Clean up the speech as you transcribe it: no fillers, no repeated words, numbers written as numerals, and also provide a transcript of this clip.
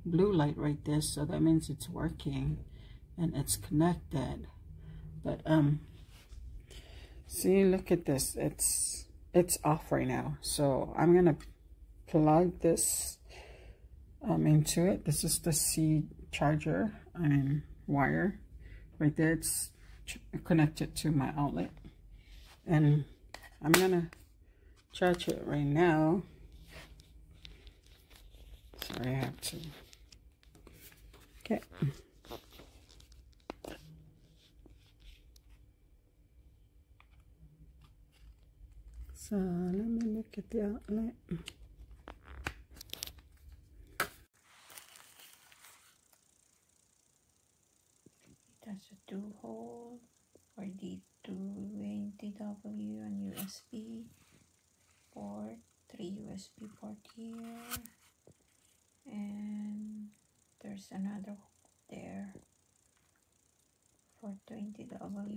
blue light right there, so that means it's working and it's connected. But see, look at this, it's off right now. So I'm gonna plug this into it. This is the C charger, wire right there. It's connected to my outlet, and I'm gonna charge it right now. Sorry, I have to. Okay. So let me look at the outlet. It has a 2-hole for the 220W and USB port, 3 USB port here, and there's another hole there for 20W.